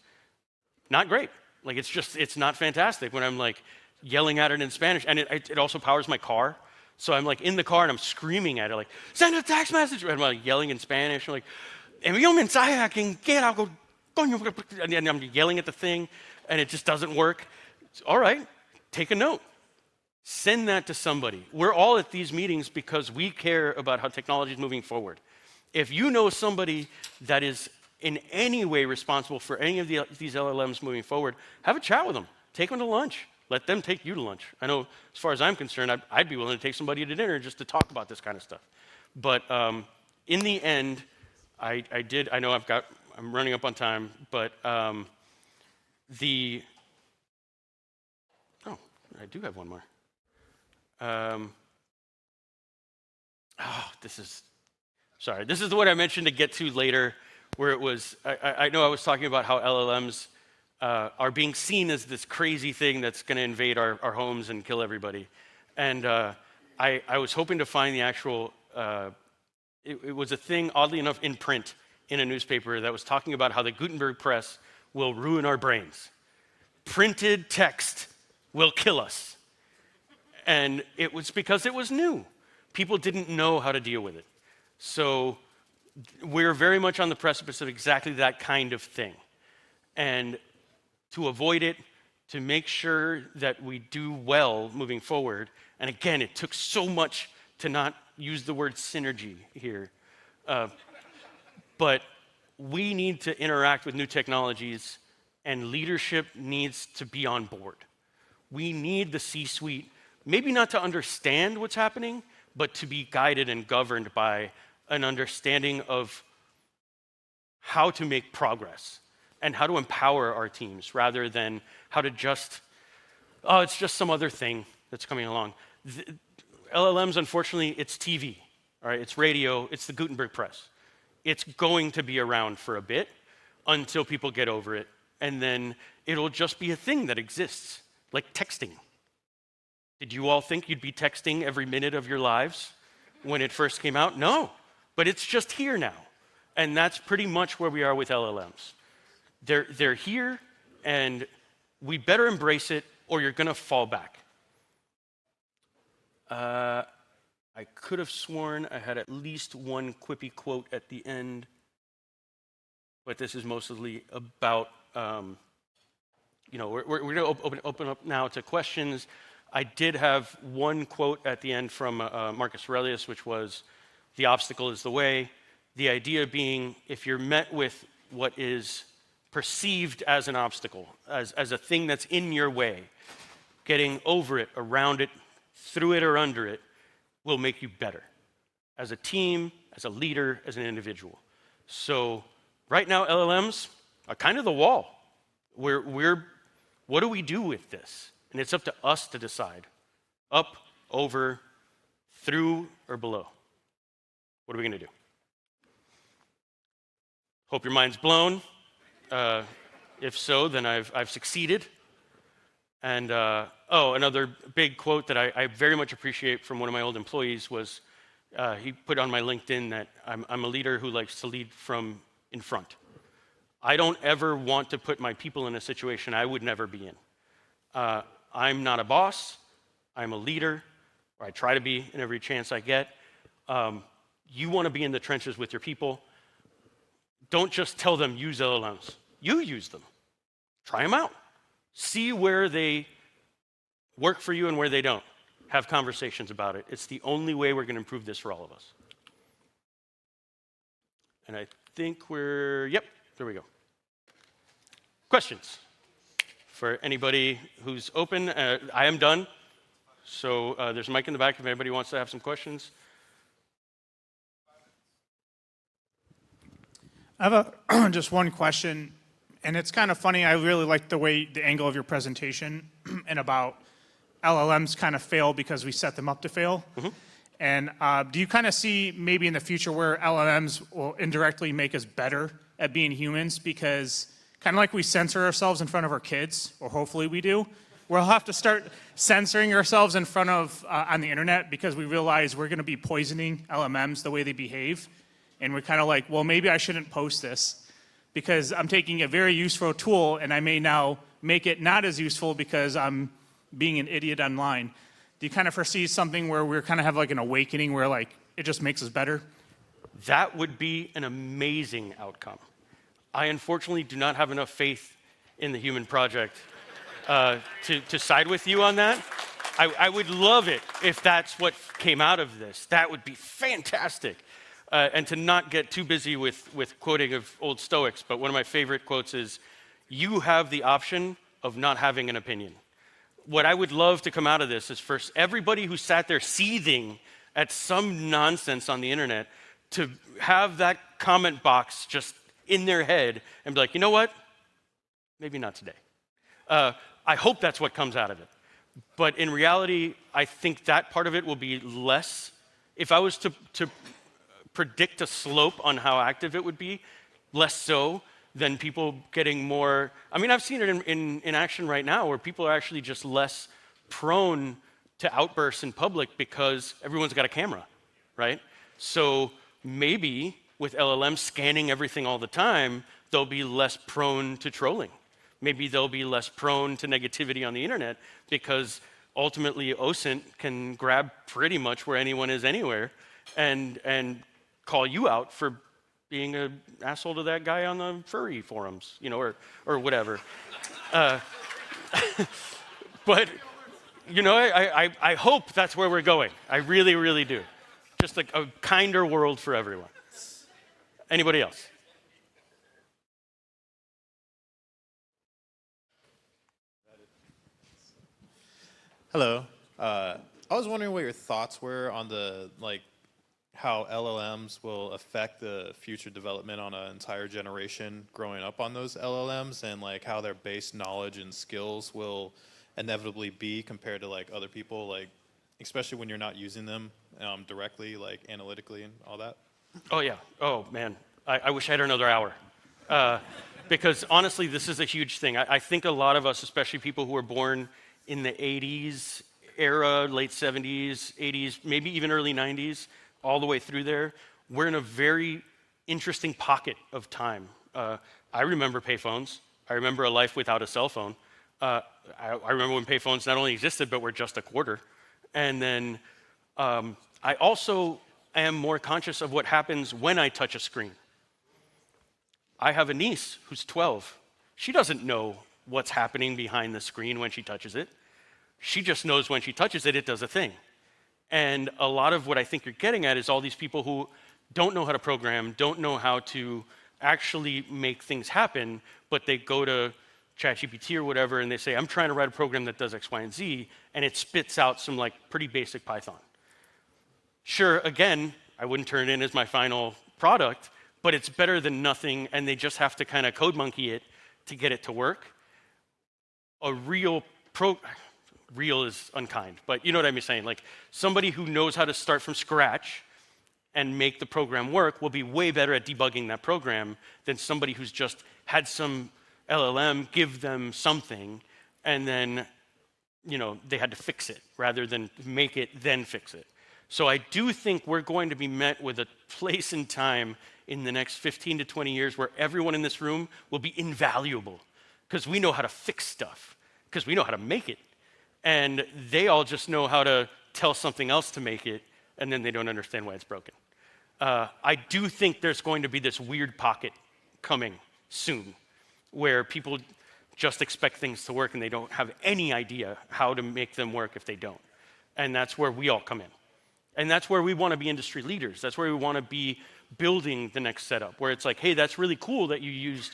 Not great. Like, it's not fantastic when I'm like yelling at it in Spanish. And it also powers my car. So I'm like in the car and I'm screaming at it, like, send a text message. And I'm like yelling in Spanish. I'm like, envío un mensaje a quien quiera algo, coño. And I'm yelling at the thing and it just doesn't work. All right, take a note. Send that to somebody. We're all at these meetings because we care about how technology is moving forward. If you know somebody that is in any way responsible for any of these LLMs moving forward, have a chat with them. Take them to lunch. Let them take you to lunch. I know, as far as I'm concerned, I'd be willing to take somebody to dinner just to talk about this kind of stuff. But in the end, I know I'm running up on time, but I do have one more. This is the one I mentioned to get to later, where it was, I know I was talking about how LLMs are being seen as this crazy thing that's going to invade our homes and kill everybody. And I was hoping to find the actual, it was a thing, oddly enough, in print in a newspaper that was talking about how the Gutenberg press will ruin our brains. Printed text will kill us. And it was because it was new. People didn't know how to deal with it. So we're very much on the precipice of exactly that kind of thing. And to avoid it, to make sure that we do well moving forward, and again, it took so much to not use the word synergy here, but we need to interact with new technologies, and leadership needs to be on board. We need the C-suite, maybe not to understand what's happening, but to be guided and governed by an understanding of how to make progress and how to empower our teams rather than how to just, it's just some other thing that's coming along. LLMs, unfortunately, it's TV, all right? It's radio, it's the Gutenberg press. It's going to be around for a bit until people get over it, and then it'll just be a thing that exists, like texting. Did you all think you'd be texting every minute of your lives when it first came out? No, but it's just here now. And that's pretty much where we are with LLMs. They're here, and we better embrace it, or you're going to fall back. I could have sworn I had at least one quippy quote at the end, but this is mostly about, we're going to open up now to questions. I did have one quote at the end from Marcus Aurelius, which was, "The obstacle is the way." The idea being, if you're met with what is perceived as an obstacle, as a thing that's in your way, getting over it, around it, through it or under it, will make you better as a team, as a leader, as an individual. So right now, LLMs are kind of the wall. What do we do with this? And it's up to us to decide. Up, over, through, or below. What are we going to do? Hope your mind's blown. If so, then I've succeeded. And another big quote that I very much appreciate from one of my old employees was, he put on my LinkedIn that I'm a leader who likes to lead from in front. I don't ever want to put my people in a situation I would never be in. I'm not a boss. I'm a leader, or I try to be in every chance I get. You want to be in the trenches with your people. Don't just tell them use LLMs. You use them. Try them out. See where they work for you and where they don't. Have conversations about it. It's the only way we're going to improve this for all of us. And I think yep, there we go. Questions for anybody who's open? I am done. So there's a mic in the back if anybody wants to have some questions. I have just one question, and it's kind of funny. I really like the angle of your presentation and about LLMs kind of fail because we set them up to fail. And do you kind of see maybe in the future where LLMs will indirectly make us better at being humans? Because kind of like we censor ourselves in front of our kids, or hopefully we do, we'll have to start censoring ourselves in front of on the internet because we realize we're going to be poisoning LLMs the way they behave. And we're kind of like, well, maybe I shouldn't post this because I'm taking a very useful tool and I may now make it not as useful because I'm being an idiot online. Do you kind of foresee something where we're kind of have like an awakening where like it just makes us better? That would be an amazing outcome. I unfortunately do not have enough faith in the human project to side with you on that. I would love it if that's what came out of this. That would be fantastic. And to not get too busy with quoting of old Stoics, but one of my favorite quotes is, you have the option of not having an opinion. What I would love to come out of this is for everybody who sat there seething at some nonsense on the internet to have that comment box just in their head and be like, you know what? Maybe not today. I hope that's what comes out of it. But in reality, I think that part of it will be less. If I was to predict a slope on how active it would be, less so than people getting more. I mean, I've seen it in action right now where people are actually just less prone to outbursts in public because everyone's got a camera, right? So maybe with LLM scanning everything all the time, they'll be less prone to trolling. Maybe they'll be less prone to negativity on the internet because ultimately OSINT can grab pretty much where anyone is anywhere and call you out for being an asshole to that guy on the furry forums, you know, or whatever. But, you know, I hope that's where we're going. I really, really do. Just like a kinder world for everyone. Anybody else? Hello. I was wondering what your thoughts were on the how LLMs will affect the future development on an entire generation growing up on those LLMs, and like how their base knowledge and skills will inevitably be compared to like other people, like especially when you're not using them directly, like analytically and all that. Oh yeah. Oh man. I wish I had another hour. Because honestly, this is a huge thing. I think a lot of us, especially people who were born in the 80s era, late 70s, 80s, maybe even early 90s, all the way through there, we're in a very interesting pocket of time. I remember payphones. I remember a life without a cell phone. I remember when payphones not only existed, but were just a quarter. And then I also am more conscious of what happens when I touch a screen. I have a niece who's 12. She doesn't know what's happening behind the screen when she touches it. She just knows when she touches it, it does a thing. And a lot of what I think you're getting at is all these people who don't know how to program, don't know how to actually make things happen, but they go to ChatGPT or whatever and they say, I'm trying to write a program that does X, Y, and Z, and it spits out some like pretty basic Python. Sure, again, I wouldn't turn it in as my final product, but it's better than nothing, and they just have to kind of code monkey it to get it to work. A real is unkind, but you know what I'm saying? Like somebody who knows how to start from scratch and make the program work will be way better at debugging that program than somebody who's just had some LLM give them something and then, you know, they had to fix it rather than make it then fix it. So I do think we're going to be met with a place in time in the next 15 to 20 years where everyone in this room will be invaluable because we know how to fix stuff, because we know how to make it. And they all just know how to tell something else to make it, and then they don't understand why it's broken. I do think there's going to be this weird pocket coming soon where people just expect things to work and they don't have any idea how to make them work if they don't. And that's where we all come in. And that's where we want to be industry leaders. That's where we want to be building the next setup, where it's like, hey, that's really cool that you used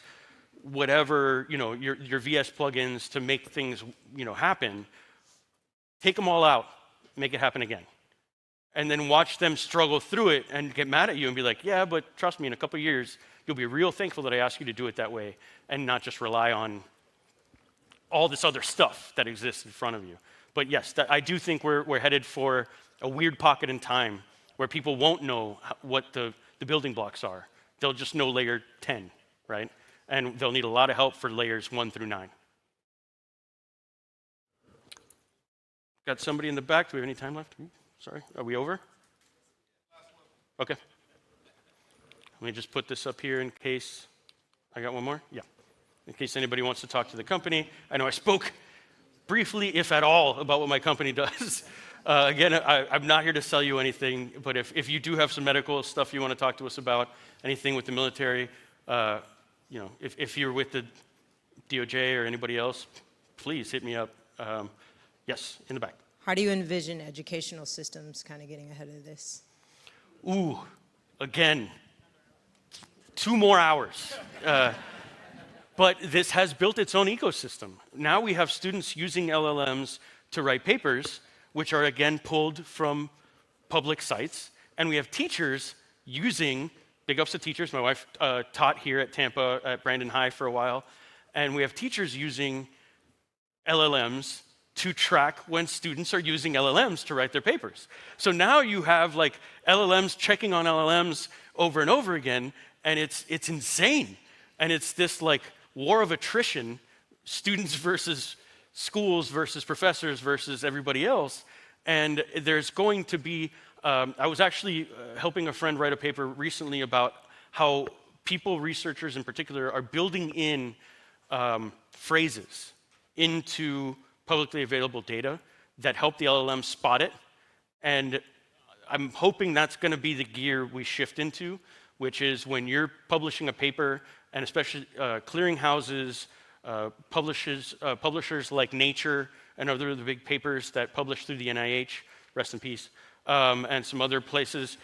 whatever, you know, your VS plugins to make things, you know, happen. Take them all out, make it happen again. And then watch them struggle through it and get mad at you and be like, yeah, but trust me, in a couple of years, you'll be real thankful that I asked you to do it that way and not just rely on all this other stuff that exists in front of you. But yes, I do think we're headed for a weird pocket in time where people won't know what the building blocks are. They'll just know layer 10, right? And they'll need a lot of help for layers 1 through 9. Got somebody in the back. Do we have any time left? Sorry, are we over? Okay. Let me just put this up here in case I got one more. Yeah. In case anybody wants to talk to the company. I know I spoke briefly, if at all, about what my company does. Again, I'm not here to sell you anything, but if you do have some medical stuff you want to talk to us about, anything with the military, if you're with the DOJ or anybody else, please hit me up. Yes, in the back. How do you envision educational systems kind of getting ahead of this? Ooh, again, 2 more hours. But this has built its own ecosystem. Now we have students using LLMs to write papers, which are again pulled from public sites. And we have teachers using, big ups to teachers, my wife taught here at Tampa at Brandon High for a while, and we have teachers using LLMs to track when students are using LLMs to write their papers. So now you have like LLMs checking on LLMs over and over again, and it's insane. And it's this like war of attrition, students versus schools versus professors versus everybody else. And there's going to be, I was actually helping a friend write a paper recently about how people, researchers in particular, are building in phrases into publicly available data that help the LLM spot it. And I'm hoping that's going to be the gear we shift into, which is when you're publishing a paper, and especially clearinghouses, publishers like Nature and other of the big papers that publish through the NIH, rest in peace, and some other places,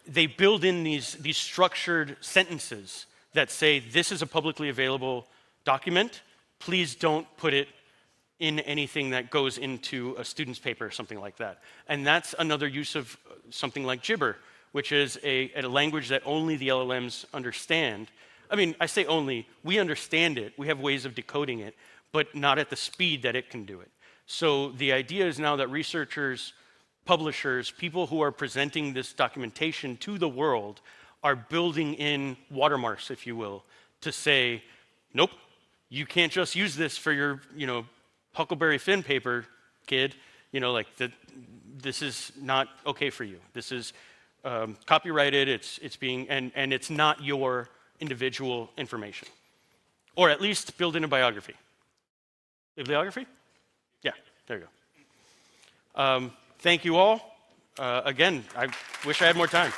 they build in these structured sentences that say, this is a publicly available document, please don't put it in anything that goes into a student's paper or something like that. And that's another use of something like Gibber, which is a language that only the LLMs understand. I mean, I say only, we understand it, we have ways of decoding it, but not at the speed that it can do it. So the idea is now that researchers, publishers, people who are presenting this documentation to the world are building in watermarks, if you will, to say, nope, you can't just use this for your, Huckleberry Finn paper, kid. This is not okay for you. This is copyrighted, it's being, and it's not your individual information. Or at least build in a biography. Bibliography? Yeah, there you go. Thank you all. Again, I wish I had more time.